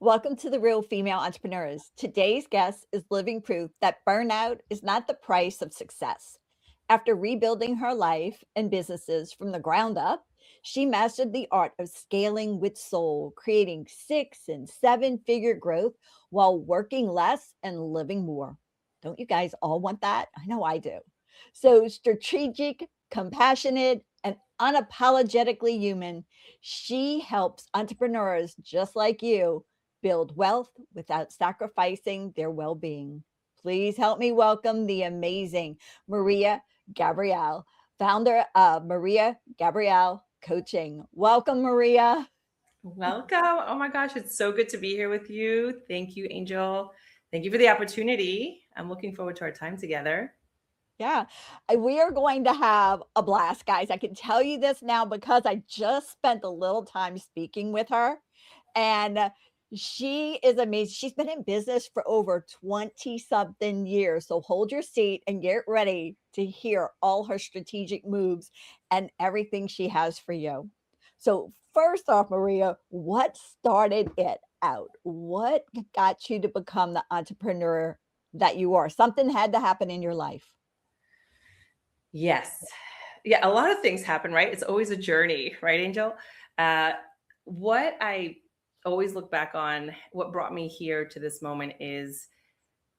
Welcome to the Real Female Entrepreneurs. Today's guest is living proof that burnout is not the price of success. After rebuilding her life and businesses from the ground up, she mastered the art of scaling with soul, creating 6 and 7 figure growth while working less and living more. Don't you guys all want that? I know I do. So, strategic, compassionate, and unapologetically human, she helps entrepreneurs just like you build wealth without sacrificing their well being. Please help me welcome the amazing Maria Gavriel, founder of Maria Gavriel Coaching. Welcome, Maria. Welcome. Oh my gosh, it's so good to be here with you. Thank you, Angel. Thank you for the opportunity. I'm looking forward to our time together. Yeah, we are going to have a blast, guys. I can tell you this now because I just spent a little time speaking with her, and she is amazing. She's been in business for over 20 something years. So hold your seat and get ready to hear all her strategic moves and everything she has for you. So, first off, Maria, what started it out? What got you to become the entrepreneur that you are? Something had to happen in your life. Yes. Yeah, a lot of things happen, right? It's always a journey, right, Angel? Uh, what I always look back on, what brought me here to this moment is,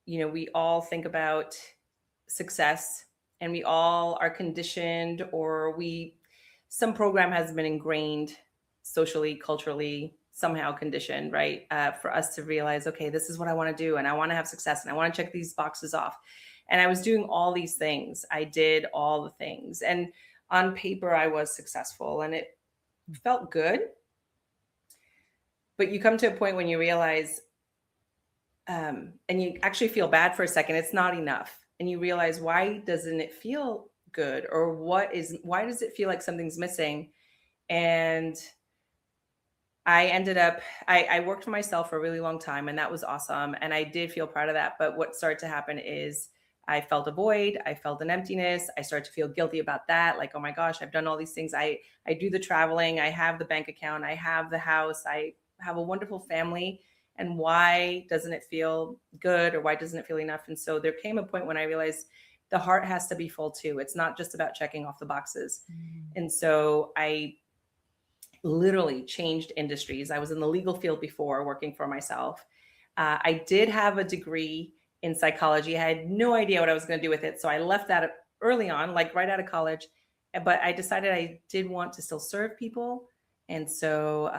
we all think about success and we all are conditioned or some program has been ingrained socially, culturally, somehow conditioned, right? For us to realize, okay, this is what I want to do and I want to have success and I want to check these boxes off. And I was doing all these things. I did all the things. And on paper, I was successful and it felt good. But you come to a point when you realize, and you actually feel bad for a second, it's not enough. And you realize, why doesn't it feel good? Or why does it feel like something's missing? And I ended up, I worked for myself for a really long time and that was awesome. And I did feel proud of that. But what started to happen is I felt a void. I felt an emptiness. I started to feel guilty about that. Like, oh my gosh, I've done all these things. I do the traveling. I have the bank account. I have the house. I have a wonderful family. And why doesn't it feel good or why doesn't it feel enough? And so there came a point when I realized the heart has to be full too. It's not just about checking off the boxes. Mm. And so I literally changed industries. I was in the legal field before working for myself. I did have a degree in psychology. I had no idea what I was going to do with it. So I left that early on, like right out of college. But I decided I did want to still serve people. And so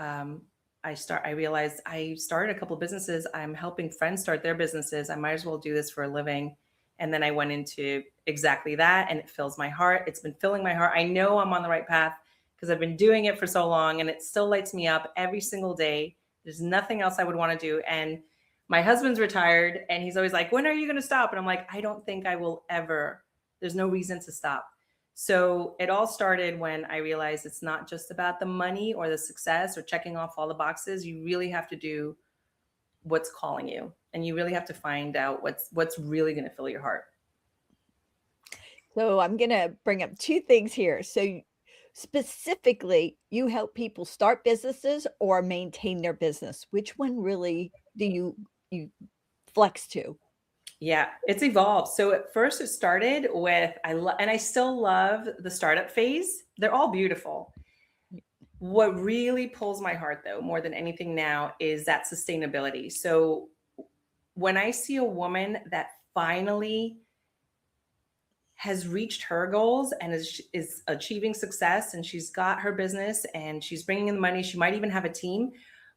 I realized I started a couple of businesses. I'm helping friends start their businesses. I might as well do this for a living. And then I went into exactly that. And it fills my heart. It's been filling my heart. I know I'm on the right path because I've been doing it for so long and it still lights me up every single day. There's nothing else I would want to do. And my husband's retired and he's always like, when are you going to stop? And I'm like, I don't think I will ever. There's no reason to stop. So it all started when I realized it's not just about the money or the success or checking off all the boxes. You really have to do what's calling you and you really have to find out what's really going to fill your heart. So I'm going to bring up two things here. So specifically, you help people start businesses or maintain their business. Which one really do you flex to? Yeah, it's evolved. So at first it started with and I still love the startup phase. They're all beautiful. What really pulls my heart though, more than anything now, is that sustainability. So when I see a woman that finally has reached her goals and is achieving success and she's got her business and she's bringing in the money, she might even have a team,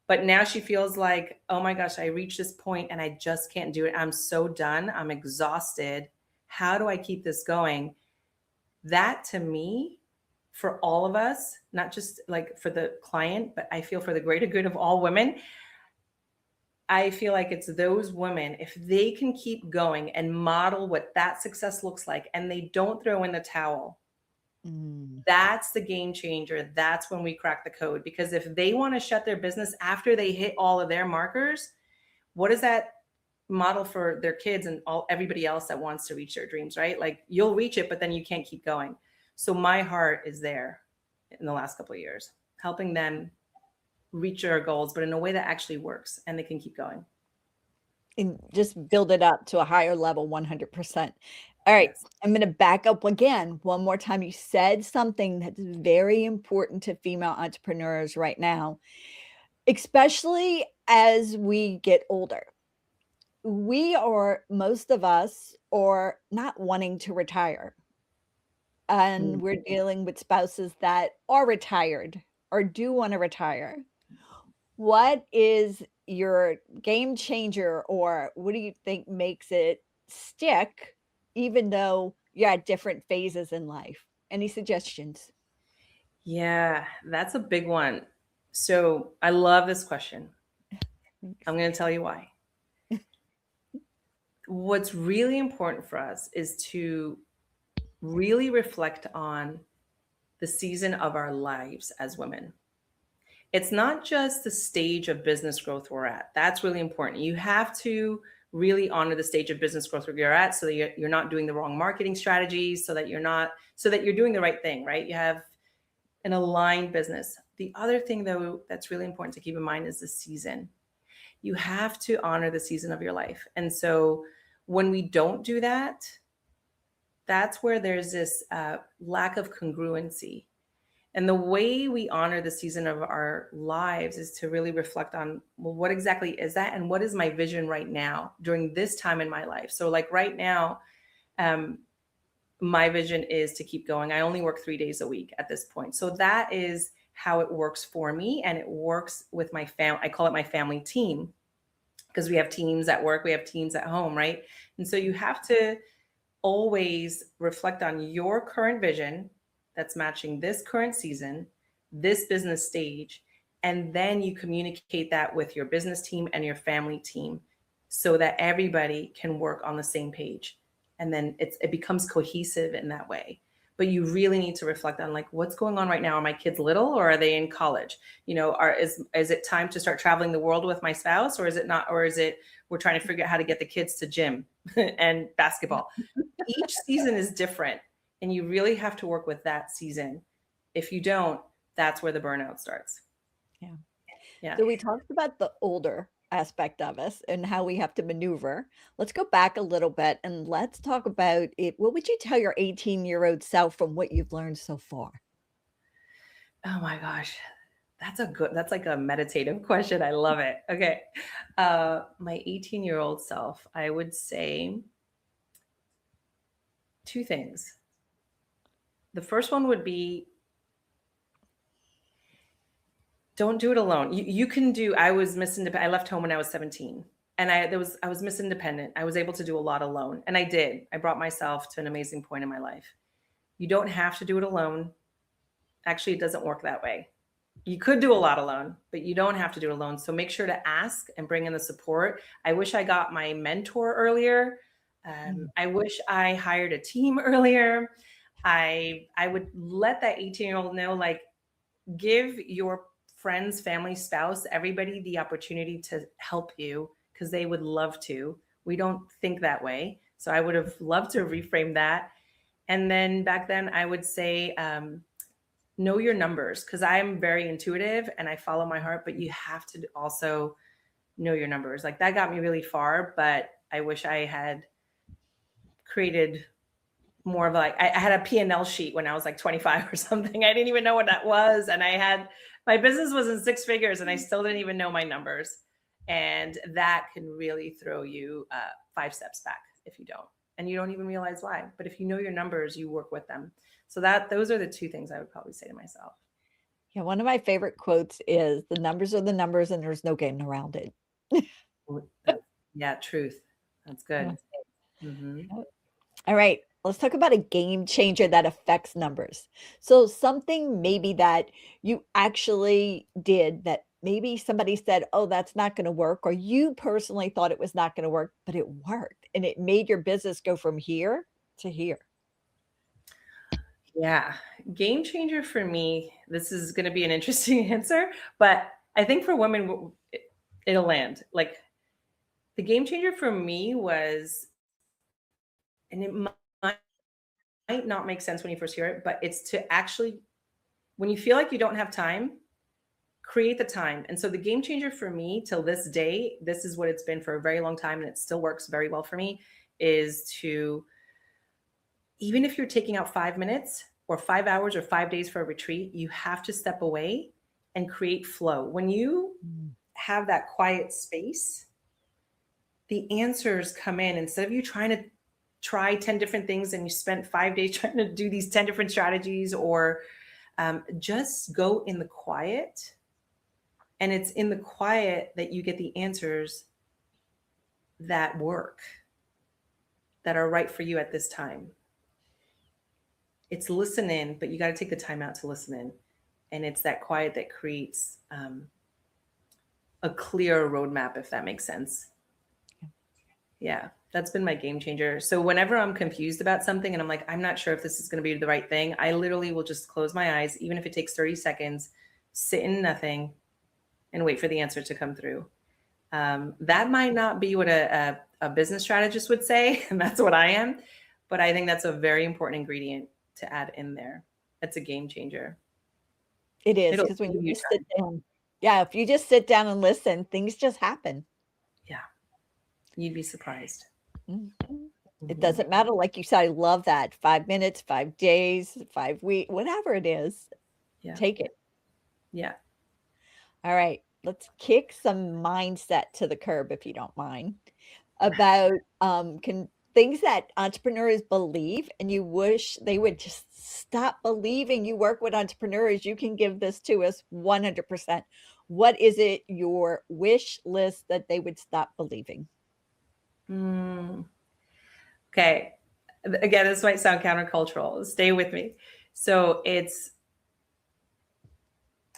but now she feels like, oh my gosh, I reached this point and I just can't do it. I'm so done. I'm exhausted. How do I keep this going? That to me, for all of us, not just like for the client, but I feel for the greater good of all women, I feel like it's those women, if they can keep going and model what that success looks like and they don't throw in the towel, Mm. that's the game changer. That's when we crack the code. Because if they want to shut their business after they hit all of their markers, what does that model for their kids and everybody else that wants to reach their dreams, right? Like you'll reach it, but then you can't keep going. So my heart is there in the last couple of years, helping them reach our goals, but in a way that actually works and they can keep going. And just build it up to a higher level 100%. All right, Yes. I'm gonna back up again one more time. You said something that's very important to female entrepreneurs right now, especially as we get older. We are most of us are not wanting to retire, and Mm. we're dealing with spouses that are retired or do wanna retire. What is your game changer, or what do you think makes it stick even though you're at different phases in life? Any suggestions? Yeah, that's a big one. So I love this question. Thanks. I'm going to tell you why. What's really important for us is to really reflect on the season of our lives as women. It's not just the stage of business growth we're at. That's really important. You have to really honor the stage of business growth where you're at, so that you're not doing the wrong marketing strategies, so that you're doing the right thing, right? You have an aligned business. The other thing, though, that's really important to keep in mind is the season. You have to honor the season of your life. And so when we don't do that, that's where there's this lack of congruency. And the way we honor the season of our lives is to really reflect on, well, what exactly is that? And what is my vision right now during this time in my life? So, like right now, um, my vision is to keep going. I only work 3 days a week at this point. So that is how it works for me. And it works with my family. I call it my family team, because we have teams at work, we have teams at home, right? And so you have to always reflect on your current vision that's matching this current season, this business stage, and then you communicate that with your business team and your family team so that everybody can work on the same page. And then it becomes cohesive in that way. But you really need to reflect on, like, what's going on right now. Are my kids little, or are they in college? Is it time to start traveling the world with my spouse, or is it not? Or is it we're trying to figure out how to get the kids to gym and basketball? Each season is different, and you really have to work with that season. If you don't, that's where the burnout starts. Yeah. Yeah. So we talked about the older aspect of us and how we have to maneuver. Let's go back a little bit and let's talk about it. What would you tell your 18-year-old self from what you've learned so far? Oh my gosh. That's like a meditative question. I love it. Okay. My 18-year-old self, I would say two things. The first one would be, don't do it alone. You can do. I was Miss Independent. I left home when I was 17, and I was Miss Independent. I was able to do a lot alone, and I did. I brought myself to an amazing point in my life. You don't have to do it alone. Actually, it doesn't work that way. You could do a lot alone, but you don't have to do it alone. So make sure to ask and bring in the support. I wish I got my mentor earlier. Mm. I wish I hired a team earlier. I would let that 18-year-old know, like, give your friends, family, spouse, everybody the opportunity to help you, because they would love to. We don't think that way. So I would have loved to reframe that. And then back then, I would say, know your numbers, because I'm very intuitive and I follow my heart, but you have to also know your numbers. Like, that got me really far, but I wish I had created more of, like, I had a P&L sheet when I was like 25 or something. I didn't even know what that was. And my business was in six figures and I still didn't even know my numbers. And that can really throw you 5 steps back if you don't. And you don't even realize why. But if you know your numbers, you work with them. So those are the two things I would probably say to myself. Yeah, one of my favorite quotes is the numbers are the numbers and there's no getting around it. That's, yeah, truth. That's Yeah. good. Hmm. All right, let's talk about a game changer that affects numbers. So something maybe that you actually did that maybe somebody said, "Oh, that's not gonna work," or you personally thought it was not gonna work, but it worked and it made your business go from here to here. Yeah. Game changer for me, this is going to be an interesting answer, but I think for women, it'll land. Like, the game changer for me was, and it might not make sense when you first hear it, but it's to actually, when you feel like you don't have time, create the time. And so the game changer for me till this day, this is what it's been for a very long time, and it still works very well for me, is to, even if you're taking out 5 minutes or 5 hours or 5 days for a retreat, you have to step away and create flow. When you have that quiet space, the answers come in. Instead of you trying to try 10 different things and you spent 5 days trying to do these 10 different strategies, or just go in the quiet. And it's in the quiet that you get the answers that work, that are right for you at this time. It's listen in, but you got to take the time out to listen in. And it's that quiet that creates a clear roadmap, if that makes sense. Yeah, that's been my game changer. So whenever I'm confused about something and I'm like, I'm not sure if this is going to be the right thing, I literally will just close my eyes, even if it takes 30 seconds, sit in nothing, and wait for the answer to come through. That might not be what a business strategist would say, and that's what I am. But I think that's a very important ingredient to add in there. That's a game changer. It is, It'll because when save you you sit time. down, yeah, if you just sit down and listen, things just happen. Yeah, you'd be surprised. Mhm. It Mhm. doesn't matter, like you said, I love that. 5 minutes, 5 days, 5 weeks, whatever it is, Yeah, take it. yeah. All right, let's kick some mindset to the curb, if you don't mind, about, can things that entrepreneurs believe and you wish they would just stop believing. You work with entrepreneurs, you can give this to us 100%. What is it, your wish list, that they would stop believing? Mm. Okay. Again, this might sound countercultural. Stay with me. So it's,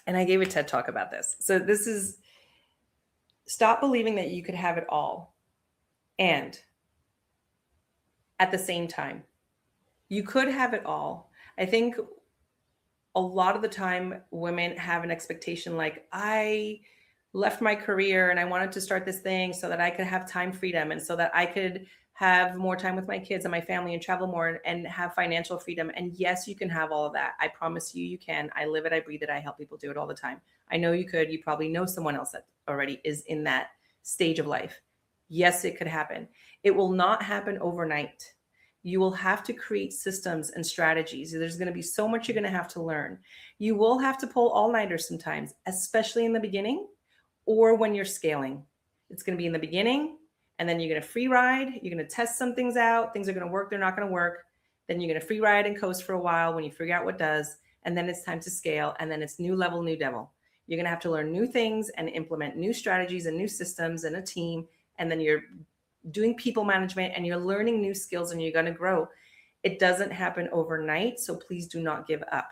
and I gave a TED talk about this. So this is, stop believing that you could have it all. And at the same time, you could have it all. I think a lot of the time women have an expectation like, I left my career and I wanted to start this thing so that I could have time freedom and so that I could have more time with my kids and my family and travel more and have financial freedom. And yes, you can have all of that. I promise you, you can. I live it, I breathe it, I help people do it all the time. I know you could. You probably know someone else that already is in that stage of life. Yes, it could happen. It will not happen overnight. You will have to create systems and strategies. There's going to be so much you're going to have to learn. You will have to pull all-nighters sometimes, especially in the beginning or when you're scaling. It's going to be in the beginning, and then you're going to free ride. You're going to test some things out. Things are going to work. They're not going to work. Then you're going to free ride and coast for a while when you figure out what does. And then it's time to scale. And then it's new level, new devil. You're going to have to learn new things and implement new strategies and new systems and a team. And then you're doing people management and you're learning new skills and you're going to grow. It doesn't happen overnight. So please do not give up.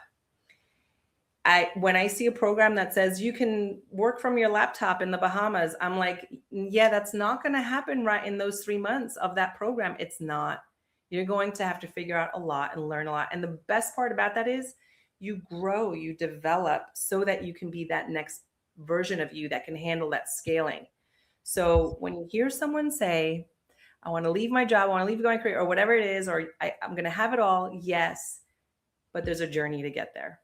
When I see a program that says you can work from your laptop in the Bahamas, I'm like, yeah, that's not going to happen right in those 3 months of that program. It's not. You're going to have to figure out a lot and learn a lot. And the best part about that is you grow, you develop so that you can be that next version of you that can handle that scaling. So when you hear someone say, I want to leave my job, I want to leave my career, or whatever it is, or I'm going to have it all, yes, but there's a journey to get there.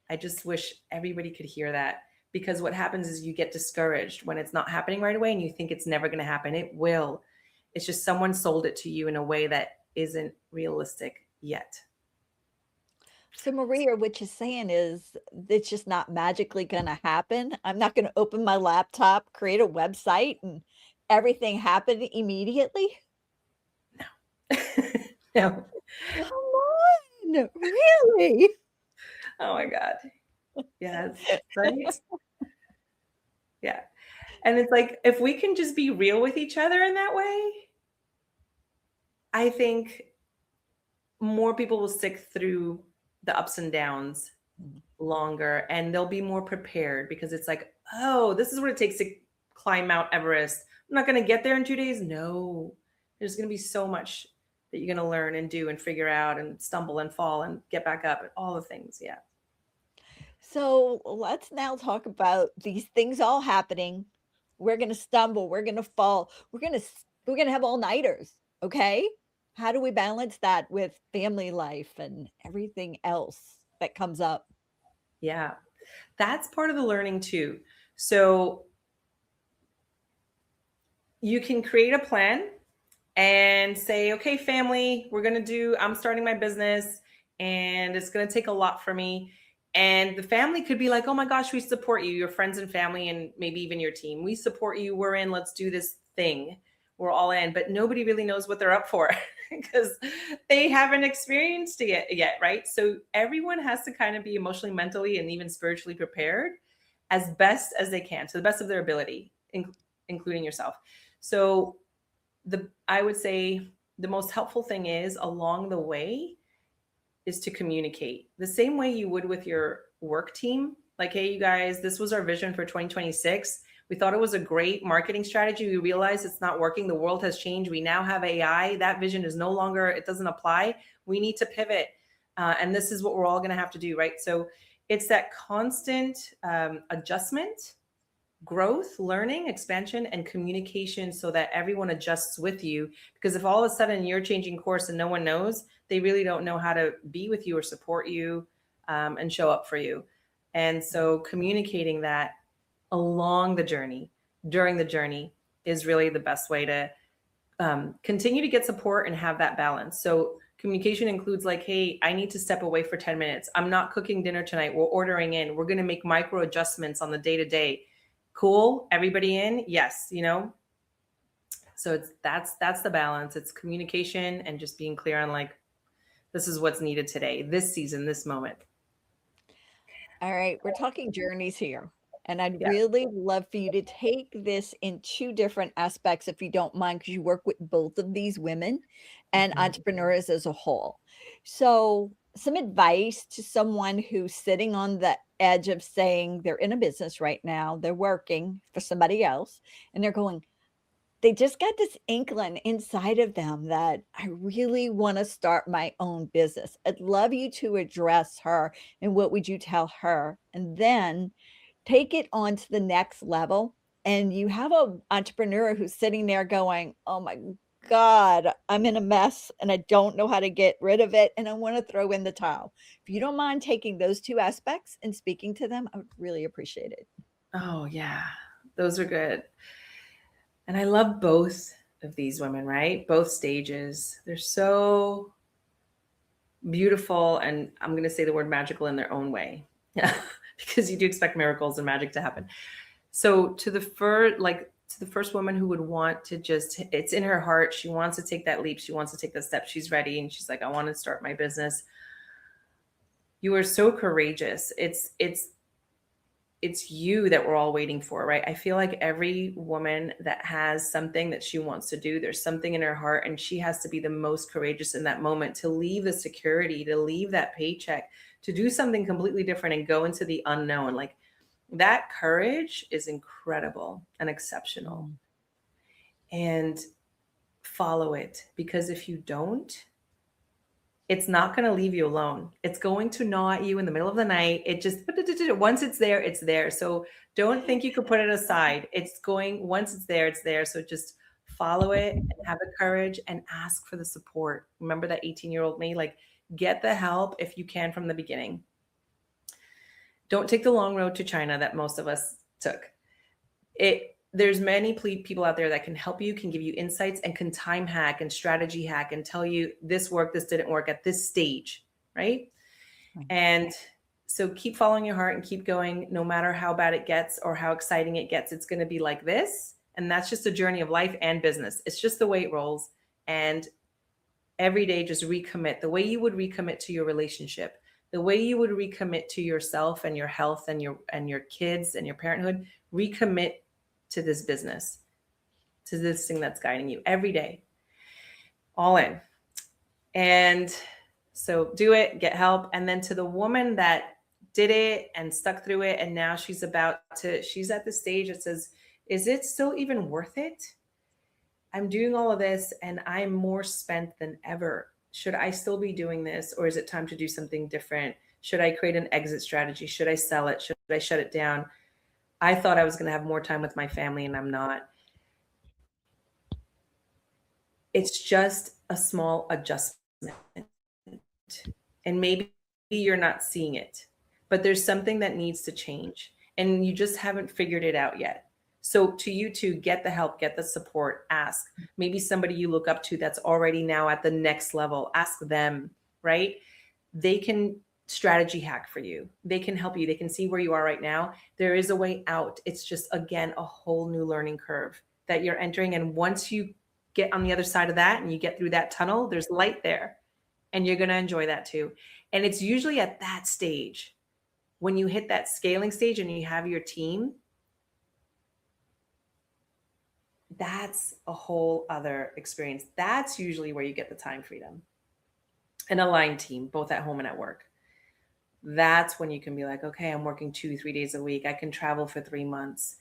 I just wish everybody could hear that, because what happens is you get discouraged when it's not happening right away and you think it's never going to happen. It will. It's just someone sold it to you in a way that isn't realistic yet. So, Maria, what you're saying is it's just not magically going to happen. I'm not going to open my laptop, create a website, and everything happen immediately. No. Come on, really? Oh my God. Yes. Right. Yeah. And it's like, if we can just be real with each other in that way, I think more people will stick through the ups and downs longer, and they'll be more prepared, because it's like, oh, this is what it takes to climb Mount Everest. I'm not going to get there in 2 days. No, there's going to be so much that you're going to learn and do and figure out and stumble and fall and get back up and all the things. Yeah. So let's now talk about these things all happening. We're going to stumble, we're going to fall, we're going to have all-nighters, okay? How do we balance that with family life and everything else that comes up? Yeah. That's part of the learning too. So you can create a plan and say, okay, family, I'm starting my business and it's going to take a lot for me. And the family could be like, oh my gosh, we support you, your friends and family, and maybe even your team. We support you. We're in. Let's do this thing. We're all in. But nobody really knows what they're up for because they haven't experienced it yet, right? So everyone has to kind of be emotionally, mentally, and even spiritually prepared as best as they can, to the best of their ability, including yourself. So I would say the most helpful thing is along the way is to communicate the same way you would with your work team. Like, hey, you guys, this was our vision for 2026. We thought it was a great marketing strategy. We realized it's not working. The world has changed. We now have AI. That vision is no longer, it doesn't apply. We need to pivot. And this is what we're all going to have to do, right? So it's that constant adjustment, growth, learning, expansion, and communication so that everyone adjusts with you. Because if all of a sudden you're changing course and no one knows, they really don't know how to be with you or support you and show up for you. And so communicating that along the journey, during the journey, is really the best way to continue to get support and have that balance. So communication includes like, hey, I need to step away for 10 minutes. I'm not cooking dinner tonight. We're ordering in. We're going to make micro adjustments on the day to day. Cool. Everybody in? Yes. So that's the balance. It's communication and just being clear on like, this is what's needed today, this season, this moment. All right, we're talking journeys here. And I'd Yeah. really love for you to take this in two different aspects, if you don't mind, because you work with both of these women and Mhm. entrepreneurs as a whole. So, some advice to someone who's sitting on the edge of saying they're in a business right now, they're working for somebody else, and they're going, they just got this inkling inside of them that I really want to start my own business. I'd love you to address her and what would you tell her? And then take it on to the next level. And you have a entrepreneur who's sitting there going, "Oh my God, I'm in a mess and I don't know how to get rid of it. And I want to throw in the towel." If you don't mind taking those two aspects and speaking to them, I would really appreciate it. Oh, yeah. Those are good. And I love both of these women, right? Both stages. They're so beautiful. And I'm going to say the word magical in their own way. Yeah. Because you do expect miracles and magic to happen. So to the first woman who would want to just, it's in her heart. She wants to take that leap. She wants to take the step. She's ready. And she's like, I want to start my business. You are so courageous. It's you that we're all waiting for, right? I feel like every woman that has something that she wants to do, there's something in her heart, and she has to be the most courageous in that moment to leave the security, to leave that paycheck, to do something completely different and go into the unknown. Like that courage is incredible and exceptional. Mm. And follow it, because if you don't, it's not going to leave you alone. It's going to gnaw at you in the middle of the night. It just, once it's there, it's there. So don't think you could put it aside. Once it's there, it's there. So just follow it and have the courage and ask for the support. Remember that 18-year-old me? Like, get the help if you can from the beginning. Don't take the long road to China that most of us took. There's many people out there that can help you, can give you insights, and can time hack and strategy hack and tell you this worked, this didn't work at this stage, right? Right. And so keep following your heart and keep going. No matter how bad it gets or how exciting it gets, it's going to be like this. And that's just a journey of life and business. It's just the way it rolls. And every day, just recommit the way you would recommit to your relationship, the way you would recommit to yourself and your health and your kids and your parenthood. Recommit to this business, to this thing that's guiding you every day, all in. And so do it, get help. And then to the woman that did it and stuck through it, and now she's at the stage that says, is it still even worth it? I'm doing all of this and I'm more spent than ever. Should I still be doing this, or is it time to do something different? Should I create an exit strategy? Should I sell it? Should I shut it down? I thought I was going to have more time with my family and I'm not. It's just a small adjustment. And maybe you're not seeing it. but there's something that needs to change and you just haven't figured it out yet. So to you to get the help, get the support, ask maybe somebody you look up to that's already now at the next level, ask them, right? They can strategy hack for you. They can help you. They can see where you are right now. There is a way out. It's just, again, a whole new learning curve that you're entering. And once you get on the other side of that and you get through that tunnel, there's light there and you're going to enjoy that too. And it's usually at that stage when you hit that scaling stage and you have your team, that's a whole other experience. That's usually where you get the time freedom. An aligned team, both at home and at work. That's when you can be like, okay, I'm working 2-3 days a week. I can travel for 3 months.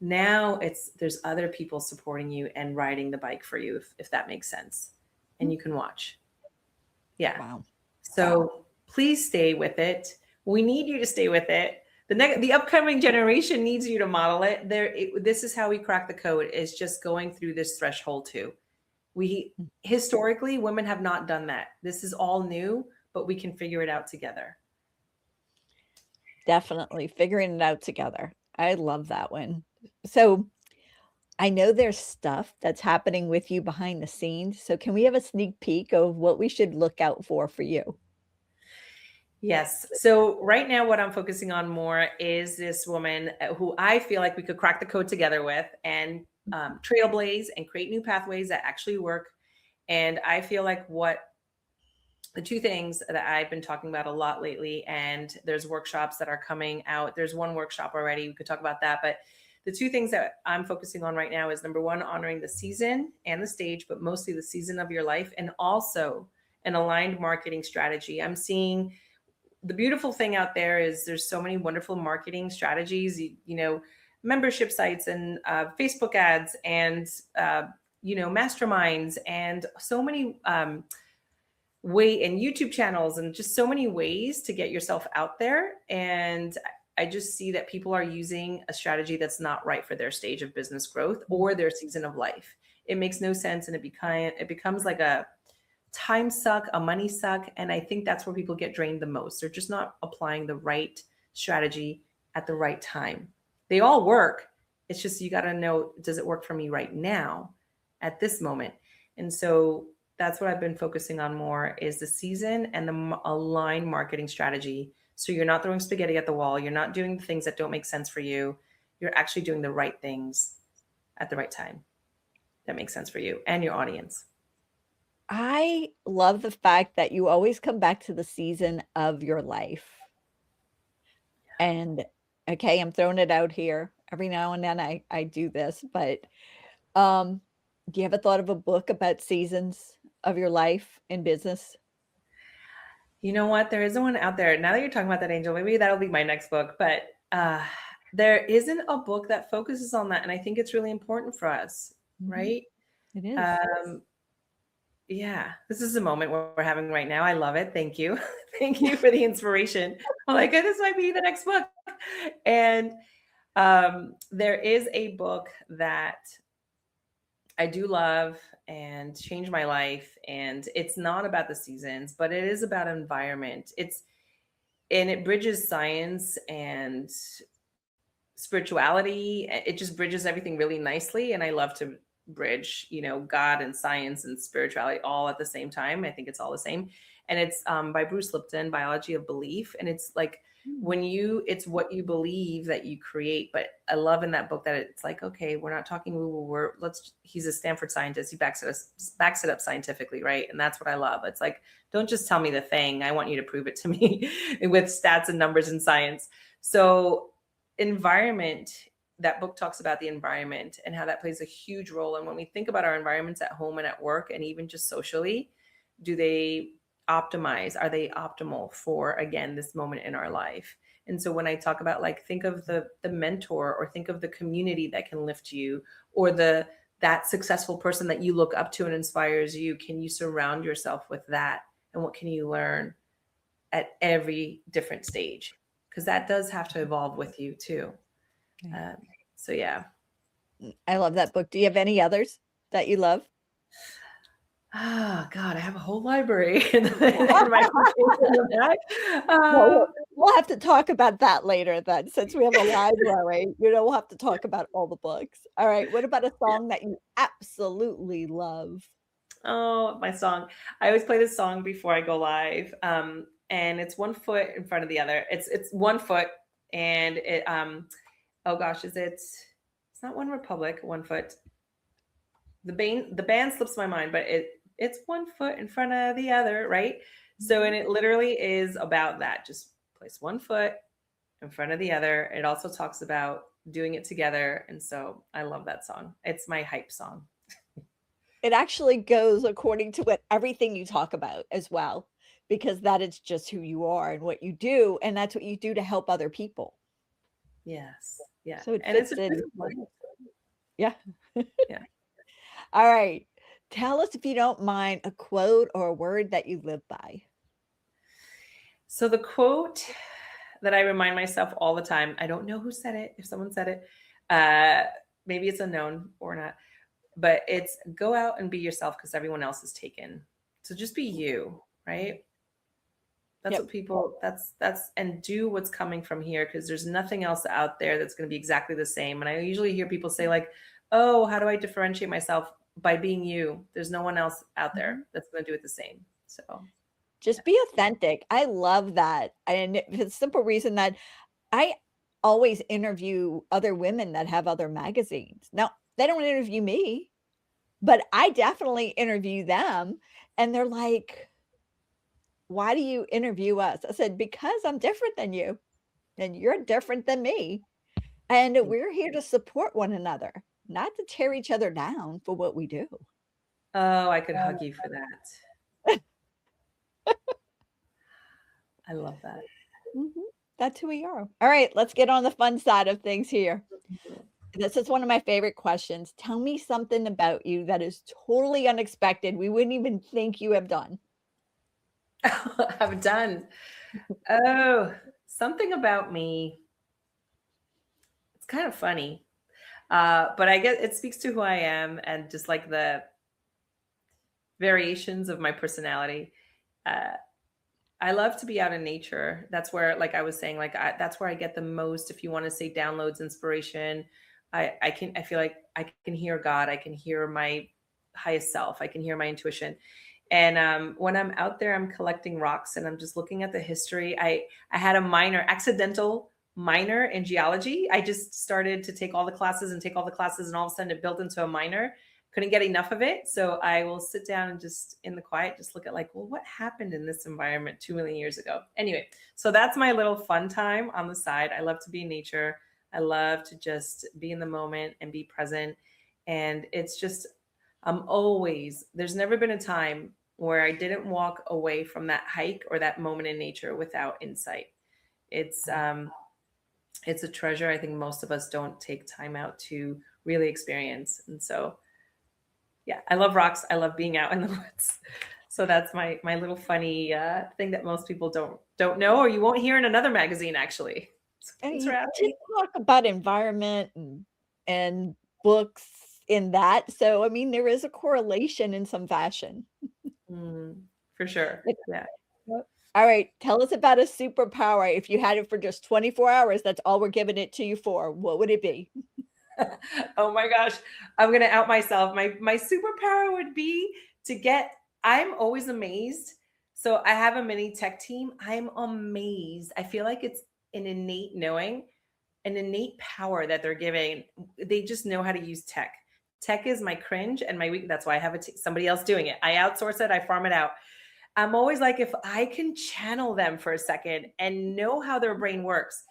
Now there's other people supporting you and riding the bike for you, if that makes sense. And you can watch. Yeah. Wow. So please stay with it. We need you to stay with it. The upcoming generation needs you to model it. This is how we crack the code, is just going through this threshold too. Historically, women have not done that. This is all new, but we can figure it out together. Definitely figuring it out together. I love that one. So I know there's stuff that's happening with you behind the scenes. So can we have a sneak peek of what we should look out for you? Yes. So right now, what I'm focusing on more is this woman who I feel like we could crack the code together with and trailblaze and create new pathways that actually work. And I feel like the two things that I've been talking about a lot lately, and there's workshops that are coming out. There's one workshop already. We could talk about that. But the two things that I'm focusing on right now is, number one, honoring the season and the stage, but mostly the season of your life, and also an aligned marketing strategy. I'm seeing the beautiful thing out there is there's so many wonderful marketing strategies, membership sites and Facebook ads and, masterminds and so many and YouTube channels and just so many ways to get yourself out there. And I just see that people are using a strategy that's not right for their stage of business growth or their season of life. It makes no sense. And it becomes like a time suck, a money suck. And I think that's where people get drained the most. They're just not applying the right strategy at the right time. They all work. It's just, you got to know, does it work for me right now at this moment? And so that's what I've been focusing on more, is the season and the aligned marketing strategy. So you're not throwing spaghetti at the wall. You're not doing the things that don't make sense for you. You're actually doing the right things at the right time that makes sense for you and your audience. I love the fact that you always come back to the season of your life. And okay, I'm throwing it out here. Every now and then I do this, but do you have a thought of a book about seasons of your life in business? You know what? There isn't one out there. Now that you're talking about that, Angel, maybe that'll be my next book. But there isn't a book that focuses on that. And I think it's really important for us, right? It is. Yeah, this is a moment we're having right now. I love it. Thank you. Thank you for the inspiration. I'm like, this might be the next book. And there is a book that I do love and changed my life. And it's not about the seasons, but it is about environment. It bridges science and spirituality. It just bridges everything really nicely. And I love to bridge, God and science and spirituality all at the same time. I think it's all the same. And it's by Bruce Lipton, Biology of Belief. And it's like, it's what you believe that you create. But I love in that book that it's like, okay, we're not talking woo-woo. He's a Stanford scientist. He backs it up scientifically, right? And that's what I love. It's like, don't just tell me the thing. I want you to prove it to me with stats and numbers and science. So environment, that book talks about the environment and how that plays a huge role. And when we think about our environments at home and at work and even just socially, do they optimize? Are they optimal for, again, this moment in our life? And so when I talk about, like, think of the mentor, or think of the community that can lift you, or that successful person that you look up to and inspires you, can you surround yourself with that? And what can you learn at every different stage? Because that does have to evolve with you too. So yeah. I love that book. Do you have any others that you love? Oh God, I have a whole library in my back. We'll have to talk about that later then, since we have a library, we'll have to talk about all the books. All right, what about a song that you absolutely love? Oh, my song. I always play this song before I go live. And it's one foot in front of the other. It's one foot and it oh gosh, it's not One Republic, One Foot. The band slips my mind, but it's one foot in front of the other, right? So and it literally is about that. Just place one foot in front of the other. It also talks about doing it together. And so I love that song. It's my hype song. It actually goes according to what everything you talk about as well, because that is just who you are and what you do, and that's what you do to help other people. Yes. Yeah. So it And it's fits a in. discipline. Yeah. Yeah. All right. Tell us, if you don't mind, a quote or a word that you live by. So the quote that I remind myself all the time, I don't know who said it, if someone said it, maybe it's unknown or not, but it's go out and be yourself because everyone else is taken. So just be you, right? That's Yep. what people that's and do what's coming from here because there's nothing else out there that's going to be exactly the same. And I usually hear people say like, "Oh, how do I differentiate myself by being you? There's no one else out Mhm. there that's going to do it the same." So, Just be authentic. I love that. And for the simple reason that I always interview other women that have other magazines. Now, they don't interview me, but I definitely interview them. And they're like, "Why do you interview us?" I said, "Because I'm different than you, and you're different than me. And yeah. we're here to support one another, not to tear each other down for what we do." Oh, I could hug you for that. I love that. Mhm. That's who we are. All right, let's get on the fun side of things here. This is one of my favorite questions. Tell me something about you that is totally unexpected, we wouldn't even think you have done. I've done. Oh, something about me. It's kind of funny. But I guess it speaks to who I am and just like the variations of my personality. Uh, I love to be out in nature. That's where, like I was saying, that's where I get the most. If you want to say downloads, inspiration, I feel like I can hear God. I can hear my highest self. I can hear my intuition. And when I'm out there, I'm collecting rocks and I'm just looking at the history. I had a accidental minor in geology. I just started to take all the classes and take all the classes, and all of a sudden it built into a minor. Couldn't get enough of it, so I will sit down and just in the quiet, just look at like, well, what happened in this environment 2 million years ago? Anyway, so that's my little fun time on the side. I love to be in nature. I love to just be in the moment and be present. And it's just there's never been a time where I didn't walk away from that hike or that moment in nature without insight. It's um, it's a treasure I think most of us don't take time out to really experience. And so, yeah, I love rocks. I love being out in the woods. So that's my little funny thing that most people don't know, or you won't hear in another magazine actually. So And thanks for you did asking. talk about environment and books in that, so, I mean, there is a correlation in some fashion. For sure. Like, Yeah. yep. Alright, tell us about a superpower. If you had it for just 24 hours, that's all we're giving it to you for, what would it be? Oh my gosh, I'm gonna out myself. My superpower would be to get. I'm always amazed. So I have a mini tech team. I'm amazed. I feel like it's an innate knowing, an innate power that they're giving. They just know how to use tech. Tech is my cringe and my weak. That's why I have somebody else doing it. I outsource it. I farm it out. I'm always like, if I can channel them for a second and know how their brain works,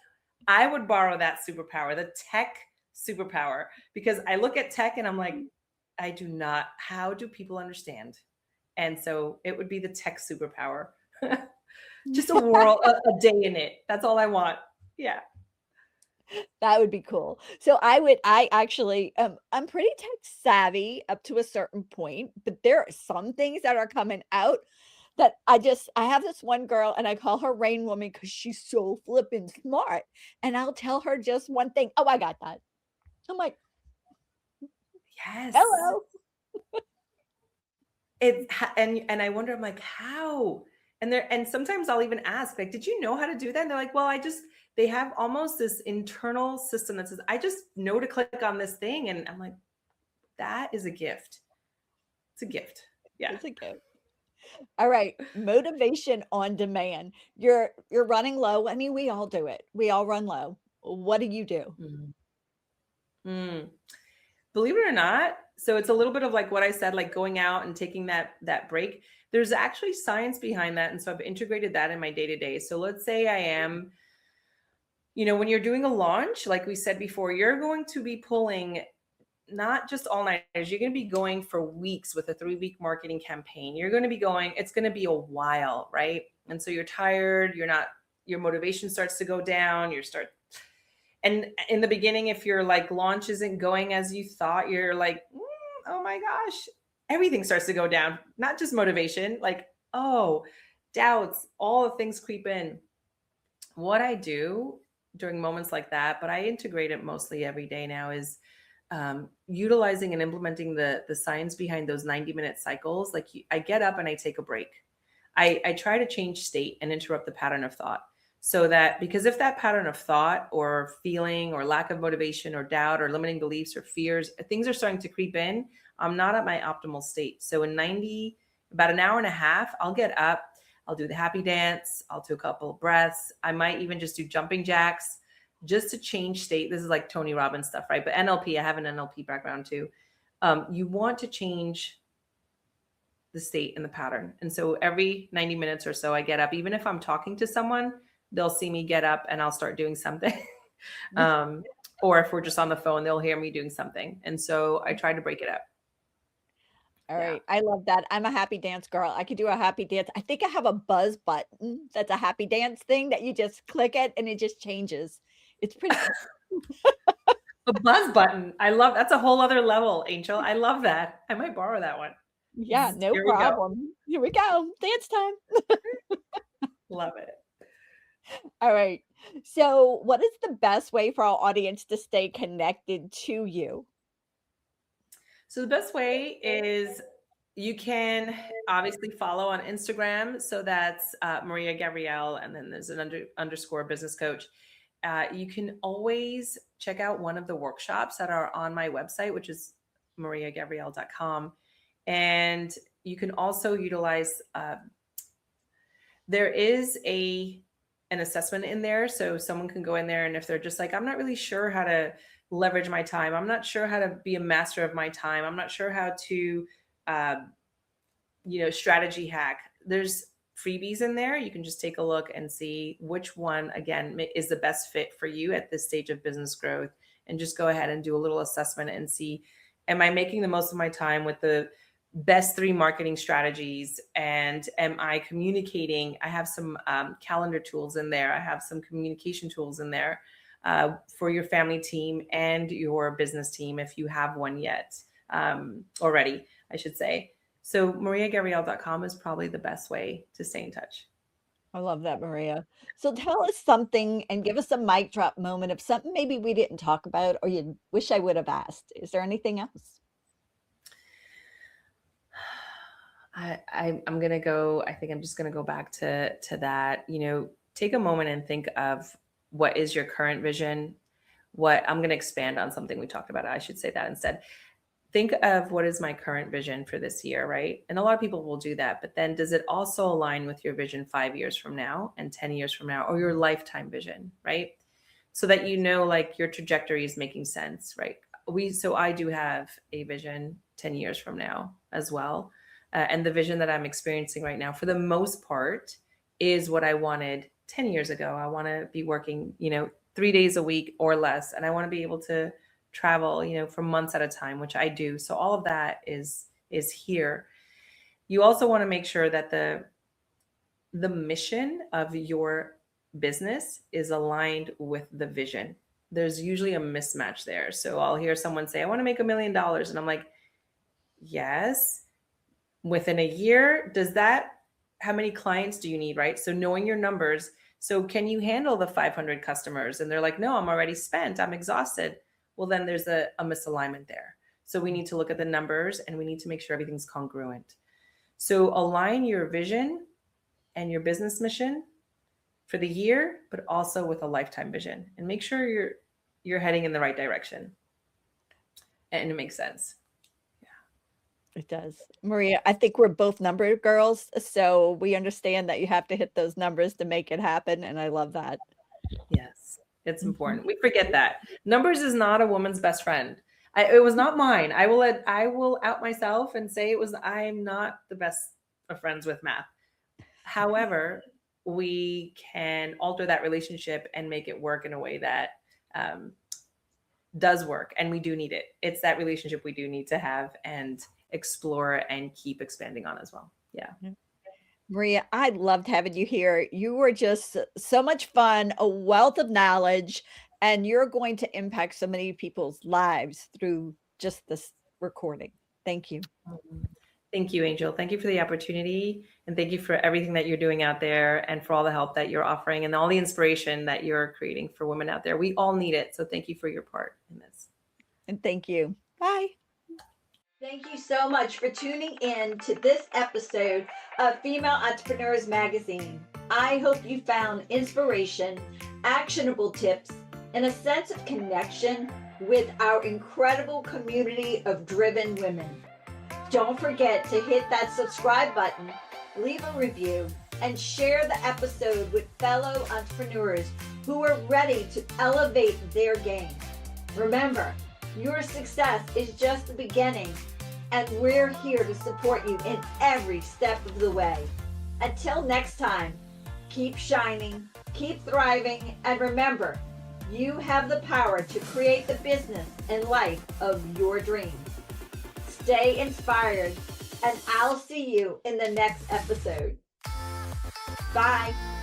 I would borrow that superpower, the tech superpower, because I look at tech and I'm like, I do not, how do people understand? And so it would be the tech superpower. Just a world, a day in it. That's all I want. Yeah. That would be cool. So I actually, I'm pretty tech savvy up to a certain point, but there are some things that are coming out that I have this one girl and I call her Rain Woman because she's so flippin' smart. And I'll tell her just one thing. Oh, I got that. I'm like, Yes. hello. And I wonder, I'm like, how? And sometimes I'll even ask, like, did you know how to do that? And they're like, well, they have almost this internal system that says, I just know to click on this thing. And I'm like, that is a gift. It's a gift. Yeah. It's a gift. All right, motivation on demand. You're running low. I mean, we all do it. We all run low. What do you do? Mm. Mm. Believe it or not, so it's a little bit of like what I said, like going out and taking that break. There's actually science behind that, and so I've integrated that in my day to day. So let's say I am, when you're doing a launch, like we said before, you're going to be pulling not just all nighters. You're going to be going for weeks with a 3-week marketing campaign. You're going to be going. It's going to be a while, right? And so you're tired. Your motivation starts to go down. And in the beginning, if your like launch isn't going as you thought, you're like, oh my gosh, everything starts to go down. Not just motivation, like, doubts, all the things creep in. What I do during moments like that, but I integrate it mostly every day now, is utilizing and implementing the science behind those 90-minute cycles. Like I get up and I take a break. I try to change state and interrupt the pattern of thought. So that, because if that pattern of thought or feeling or lack of motivation or doubt or limiting beliefs or fears, things are starting to creep in, I'm not at my optimal state. So in about an hour and a half, I'll get up, I'll do the happy dance, I'll do a couple of breaths. I might even just do jumping jacks just to change state. This is like Tony Robbins stuff, right? But NLP, I have an NLP background too. You want to change the state and the pattern. And so every 90 minutes or so, I get up. Even if I'm talking to someone, they'll see me get up and I'll start doing something. Or if we're just on the phone, they'll hear me doing something. And so I try to break it up. All Yeah. right, I love that. I'm a happy dance girl. I could do a happy dance. I think I have a buzz button that's a happy dance thing that you just click it and it just changes. It's pretty cool. A buzz button. I love, that's a whole other level, Angel. I love that. I might borrow that one. Yeah, no Here we go. problem. Here we go. Dance time. Love it. All right. So, what is the best way for our audience to stay connected to you? So the best way is you can obviously follow on Instagram. So that's Maria Gavriel, and then there's an underscore business coach. You can always check out one of the workshops that are on my website, which is mariagavriel.com. And you can also utilize, there is an assessment in there. So someone can go in there, and if they're just like, I'm not really sure how to leverage my time, I'm not sure how to be a master of my time, I'm not sure how to, strategy hack, there's freebies in there. You can just take a look and see which one, again, is the best fit for you at this stage of business growth. And just go ahead and do a little assessment and see, am I making the most of my time with the best 3 marketing strategies? And am I communicating? I have some calendar tools in there. I have some communication tools in there for your family team and your business team, if you have one yet already, I should say. So mariagavriel.com is probably the best way to stay in touch. I love that, Maria. So, tell us something and give us a mic drop moment of something maybe we didn't talk about or you wish I would have asked. Is there anything else? I'm gonna go. I think I'm just gonna go back to that. Take a moment and think of what is your current vision. I'm gonna expand on something we talked about. I should say that instead. Think of what is my current vision for this year, right? And a lot of people will do that, but then does it also align with your vision 5 years from now and 10 years from now, or your lifetime vision, right? So that like your trajectory is making sense, right? So I do have a vision 10 years from now as well. And the vision that I'm experiencing right now, for the most part, is what I wanted 10 years ago. I want to be working, 3 days a week or less. And I want to be able to travel, for months at a time, which I do. So all of that is here. You also want to make sure that the mission of your business is aligned with the vision. There's usually a mismatch there. So I'll hear someone say, I want to make $1 million. And I'm like, yes. Within a year, how many clients do you need, right? So knowing your numbers. So can you handle the 500 customers? And they're like, no, I'm already spent. I'm exhausted. Well, then there's a misalignment there. So we need to look at the numbers and we need to make sure everything's congruent. So align your vision and your business mission for the year, but also with a lifetime vision, and make sure you're heading in the right direction and it makes sense. It does. Maria, I think we're both number girls, so we understand that you have to hit those numbers to make it happen, and I love that. Yes, it's Mhm. important. We forget that numbers is not a woman's best friend. It was not mine. I will out myself and say it was. I'm not the best of friends with math. However, we can alter that relationship and make it work in a way that does work, and we do need it. It's that relationship we do need to have and explore and keep expanding on as well. Yeah. Maria, I loved having you here. You were just so much fun, a wealth of knowledge, and you're going to impact so many people's lives through just this recording. Thank you. Thank you, Angel. Thank you for the opportunity, and thank you for everything that you're doing out there and for all the help that you're offering and all the inspiration that you're creating for women out there. We all need it. So thank you for your part in this. And thank you. Bye. Thank you so much for tuning in to this episode of Female Entrepreneurs Magazine. I hope you found inspiration, actionable tips, and a sense of connection with our incredible community of driven women. Don't forget to hit that subscribe button, leave a review, and share the episode with fellow entrepreneurs who are ready to elevate their game. Remember, your success is just the beginning, and we're here to support you in every step of the way. Until next time, keep shining, keep thriving, and remember, you have the power to create the business and life of your dreams. Stay inspired, and I'll see you in the next episode. Bye.